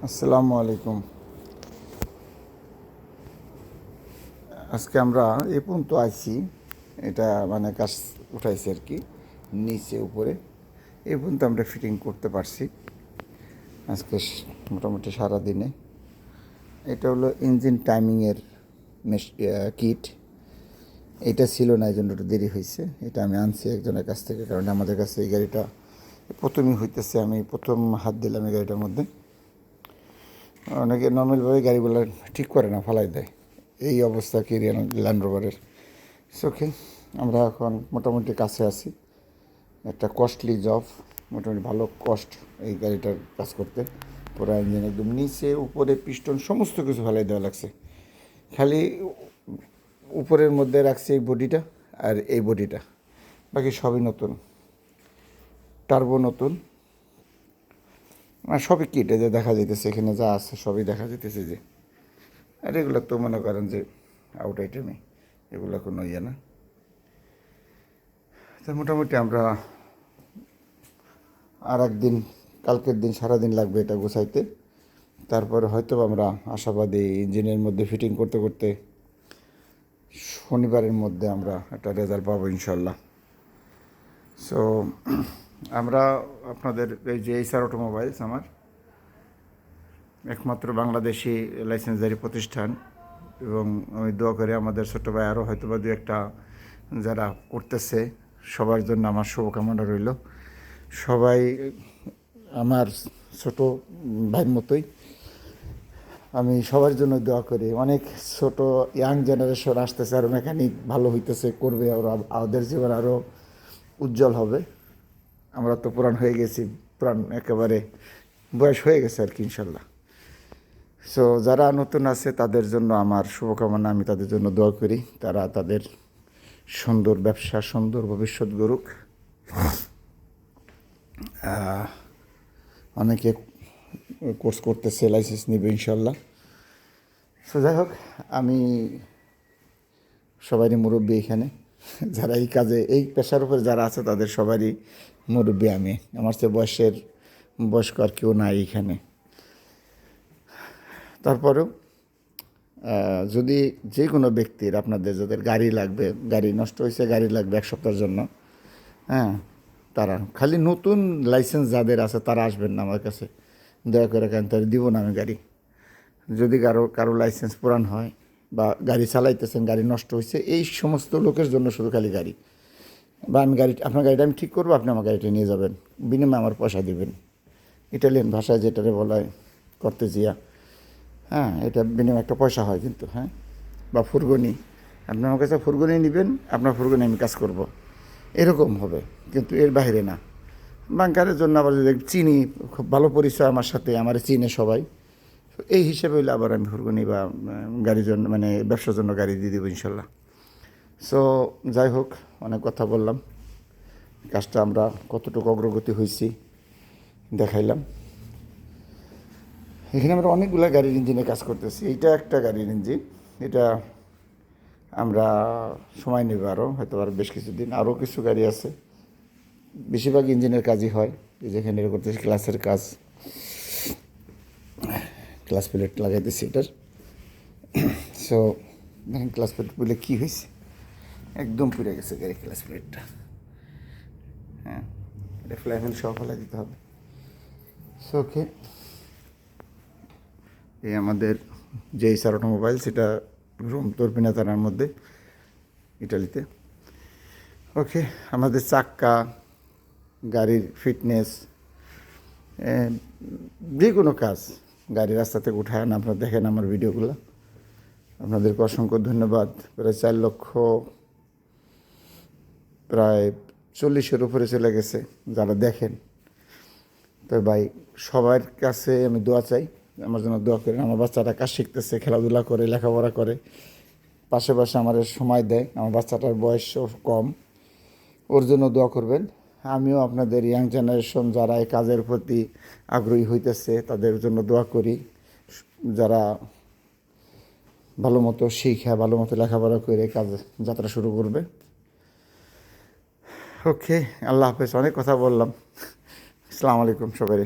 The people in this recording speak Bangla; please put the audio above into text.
আসসালামু আলাইকুম। আজকে আমরা এই পর্যন্ত আইছি, এটা মানে কাজ উঠাইছি আর কি, নিচে উপরে এই পর্যন্ত আমরা ফিটিং করতে পারছি আজকে মোটামুটি সারাদিনে। এটা হলো ইঞ্জিন টাইমিংয়ের কিট। এটা ছিল না, এই জন্য একটু দেরি হয়েছে। এটা আমি আনছি একজনের কাছ থেকে, কারণ আমাদের কাছে এই গাড়িটা প্রথমই হইতেছে, আমি প্রথম হাত দিলাম এই গাড়িটার মধ্যে। অনেকে নর্মালভাবে গাড়িগুলো ঠিক করে না, ফালাই দেয়। এই অবস্থা কি ল্যান্ড রোভারের। ওকে, আমরা এখন মোটামুটি কাছে আছি। একটা কস্টলি জব, মোটামুটি ভালো কস্ট এই গাড়িটার কাজ করতে। পুরো ইঞ্জিন একদম নিচে উপরে পিস্টন সমস্ত কিছু ফালাই দেওয়া লাগছে। খালি উপরের মধ্যে রাখছে এই বডিটা আর এই বডিটা, বাকি সবই নতুন। টার্বো নতুন, আর সবই কিট। যে দেখা যাইতেছে এখানে যা আছে সবই দেখা যাইতেছে। যে আর এগুলো তো মনে করেন যে আউট আইটেমে, এগুলো কোনো ইয়ে না। তো মোটামুটি আমরা আর একদিন, কালকের দিন সারাদিন লাগবে এটা গোছাইতে। তারপরে হয়তো আমরা আশাবাদী ইঞ্জিনের মধ্যে ফিটিং করতে করতে শনিবারের মধ্যে আমরা একটা রেজাল্ট পাবো ইনশাল্লাহ। সো আমরা আপনাদের এই যে এইচআর অটোমোবাইলস আমার একমাত্র বাংলাদেশি লাইসেন্সধারী প্রতিষ্ঠান, এবং আমি দোয়া করি আমাদের ছোটো ভাই আরও হয়তো বা দু একটা যারা করতেছে, সবার জন্য আমার শুভকামনা রইল। সবাই আমার ছোটো ভাইয়ের মতোই, আমি সবার জন্য দোয়া করি। অনেক ছোটো ইয়াং জেনারেশন আসতেছে, আরও মেকানিক ভালো হইতেছে, করবে, ওরা ওদের জীবন আরও উজ্জ্বল হবে। আমরা তো পুরান হয়ে গেছি, পুরান একেবারে বয়স হয়ে গেছে আর কি ইনশাল্লাহ। সো যারা নতুন আছে তাদের জন্য আমার শুভকামনা, আমি তাদের জন্য দোয়া করি, তারা তাদের সুন্দর ব্যবসা, সুন্দর ভবিষ্যৎ গড়ুক। অনেকে কোর্স করতেছে, লাইসেন্স নিবে ইনশাল্লাহ। সো যাই হোক, আমি সবারই মুরব্বী এখানে, যারা এই কাজে এই পেশার উপরে যারা আছে তাদের সবারই মুরব্বী আমি। আমার চেয়ে বয়স্ক আর কেউ নাই এখানে। তারপরেও যদি যে কোনো ব্যক্তির, আপনাদের যাদের গাড়ি লাগবে, গাড়ি নষ্ট হয়েছে, গাড়ি লাগবে এক সপ্তাহের জন্য, হ্যাঁ, তারা খালি নতুন লাইসেন্স যাদের আছে তারা আসবেন না আমার কাছে, দয়া করে, কেন তার দিব না আমি গাড়ি। যদি কারো লাইসেন্স পুরান হয় বা গাড়ি চালাইতেছেন, গাড়ি নষ্ট হয়েছে, এই সমস্ত লোকের জন্য শুধু খালি গাড়ি। বা আমি আপনার গাড়িটা আমি ঠিক করবো, আপনি আমার গাড়িটা নিয়ে যাবেন, বিনিময়ে আমার পয়সা দিবেন। ইটালিয়ান ভাষায় যেটারে বলা হয় কর্তেজিয়া, হ্যাঁ, এটা বিনিময়ে একটা পয়সা হয় কিন্তু, হ্যাঁ। বা ফুরগনি, আপনি আমার কাছে ফুরগনি নেবেন, আপনার ফুরগনি আমি কাজ করব, এরকম হবে, কিন্তু এর বাইরে না। বাংকারের জন্য আবার যদি চিনি, খুব ভালো পরিচয় আমার সাথে, আমার চিনে সবাই, এই হিসেবে হইলে আবার আমি ফুরগনি বা গাড়ির জন্য, মানে ব্যবসার জন্য গাড়ি দিয়ে দেবো ইনশাল্লাহ। সো যাই হোক, অনেক কথা বললাম। কাজটা আমরা কতটুকু অগ্রগতি হয়েছি দেখাইলাম। এখানে আমরা অনেকগুলো গাড়ির ইঞ্জিনে কাজ করতেছি। এইটা একটা গাড়ির ইঞ্জিন, এটা আমরা সময় নেব আরও, হয়তো আর বেশ কিছুদিন। আরও কিছু গাড়ি আছে, বেশিরভাগ ইঞ্জিনের কাজই হয়। যেখানে করতেছি ক্লাসের কাজ, ক্লাস প্লেট লাগাইতেছি এটার। সো দেখেন ক্লাস প্লেট বলে কী হয়েছে, একদম পুড়ে গেছে গাড়ি ক্লাস প্লেটটা। হ্যাঁ, এটা ফ্লাইফেল সহ ফেলা দিতে হবে। সো ওকে, এই আমাদের যে এইচআর অটোমোবাইল, সেটা রোম তর্পিনা থানার মধ্যে, ইটালিতে। ওকে, আমাদের চাক্কা, গাড়ির ফিটনেস, যে কোনো কাজ, গাড়ি রাস্তা থেকে উঠায় না, আপনারা দেখেন আমার ভিডিওগুলো। আপনাদেরকে অসংখ্য ধন্যবাদ। প্রায় 4 লক্ষ, প্রায় 40-এর উপরে চলে গেছে যারা দেখেন। তো ভাই, সবার কাছে আমি দোয়া চাই, আমার জন্য দোয়া করেন। আমার বাচ্চাটা কাজ শিখতেছে, খেলাধুলা করে, লেখাপড়া করে, পাশে পাশে আমার সময় দেয়। আমার বাচ্চাটার বয়সও কম, ওর জন্য দোয়া করবেন। আমিও আপনাদের ইয়াং জেনারেশন যারা এই কাজের প্রতি আগ্রহী হইতেছে তাদের জন্য দোয়া করি, যারা ভালো মতো শিখা, ভালো মতো লেখাপড়া করে কাজ যাত্রা শুরু করবে। ওকে, আল্লাহ হাফেজ। অনেক কথা বললাম। আসসালামু আলাইকুম সবাই।